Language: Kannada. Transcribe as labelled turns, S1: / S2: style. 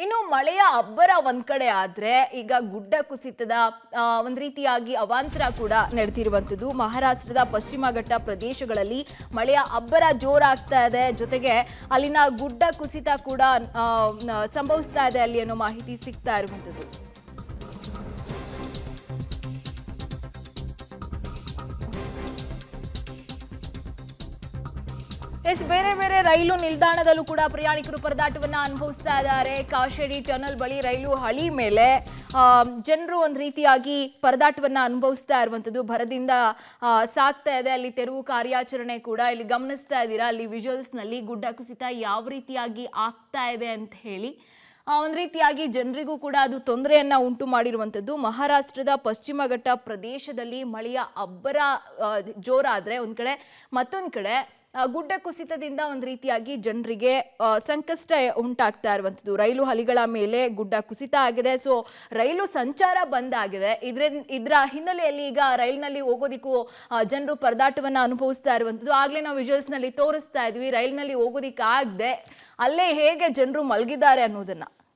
S1: ಇನ್ನು ಮಳೆಯ ಅಬ್ಬರ ಒಂದ್ ಕಡೆ ಆದ್ರೆ ಈಗ ಗುಡ್ಡ ಕುಸಿತದ ಒಂದ್ ರೀತಿಯಾಗಿ ಅವಾಂತರ ಕೂಡ ನಡೆದಿರುವಂತದ್ದು. ಮಹಾರಾಷ್ಟ್ರದ ಪಶ್ಚಿಮ ಘಟ್ಟ ಪ್ರದೇಶಗಳಲ್ಲಿ ಮಳೆಯ ಅಬ್ಬರ ಜೋರಾಗ್ತಾ ಇದೆ, ಜೊತೆಗೆ ಅಲ್ಲಿನ ಗುಡ್ಡ ಕುಸಿತ ಕೂಡ ಸಂಭವಿಸ್ತಾ ಇದೆ ಅಲ್ಲಿ ಅನ್ನೋ ಮಾಹಿತಿ ಸಿಗ್ತಾ ಇರುವಂತದ್ದು. ಬೇರೆ ಬೇರೆ ರೈಲು ನಿಲ್ದಾಣದಲ್ಲೂ ಕೂಡ ಪ್ರಯಾಣಿಕರು ಪರದಾಟವನ್ನ ಅನುಭವಿಸ್ತಾ ಇದ್ದಾರೆ. ಕಾಶೆಡಿ ಟನಲ್ ಬಳಿ ರೈಲು ಹಳಿ ಮೇಲೆ ಜನರು ಒಂದು ರೀತಿಯಾಗಿ ಪರದಾಟವನ್ನ ಅನುಭವಿಸ್ತಾ ಇರುವಂತದ್ದು. ಭರದಿಂದ ಸಾಗ್ತಾ ಇದೆ, ಅಲ್ಲಿ ತೆರವು ಕಾರ್ಯಾಚರಣೆ ಕೂಡ ಇಲ್ಲಿ ಗಮನಿಸ್ತಾ ಇದ್ದೀರಾ. ಅಲ್ಲಿ ವಿಜುವಲ್ಸ್ ನಲ್ಲಿ ಗುಡ್ಡ ಕುಸಿತ ಯಾವ ರೀತಿಯಾಗಿ ಆಗ್ತಾ ಇದೆ ಅಂತ ಹೇಳಿ ಒಂದು ರೀತಿಯಾಗಿ ಜನರಿಗೂ ಕೂಡ ಅದು ತೊಂದರೆಯನ್ನ ಉಂಟು ಮಾಡಿರುವಂತದ್ದು. ಮಹಾರಾಷ್ಟ್ರದ ಪಶ್ಚಿಮ ಘಟ್ಟ ಪ್ರದೇಶದಲ್ಲಿ ಮಳೆಯ ಅಬ್ಬರ ಜೋರಾದ್ರೆ ಒಂದ್ ಕಡೆ, ಮತ್ತೊಂದ್ ಕಡೆ ಗುಡ್ಡ ಕುಸಿತದಿಂದ ಒಂದು ರೀತಿಯಾಗಿ ಜನರಿಗೆ ಸಂಕಷ್ಟ ಉಂಟಾಗ್ತಾ ಇರುವಂಥದ್ದು. ರೈಲು ಹಳಿಗಳ ಮೇಲೆ ಗುಡ್ಡ ಕುಸಿತ ಆಗಿದೆ, ಸೊ ರೈಲು ಸಂಚಾರ ಬಂದ್ ಆಗಿದೆ. ಇದರ ಹಿನ್ನೆಲೆಯಲ್ಲಿ ಈಗ ರೈಲಿನಲ್ಲಿ ಹೋಗೋದಿಕ್ಕೂ ಜನರು ಪರದಾಟವನ್ನ ಅನುಭವಿಸ್ತಾ ಇರುವಂಥದ್ದು. ಆಗ್ಲೇ ನಾವು ವಿಜುವಲ್ಸ್ ನಲ್ಲಿ ತೋರಿಸ್ತಾ ಇದ್ವಿ, ರೈಲಿನಲ್ಲಿ ಹೋಗೋದಿಕ್ಕಾಗದೆ ಅಲ್ಲೇ ಹೇಗೆ ಜನರು ಮಲಗಿದ್ದಾರೆ ಅನ್ನೋದನ್ನ.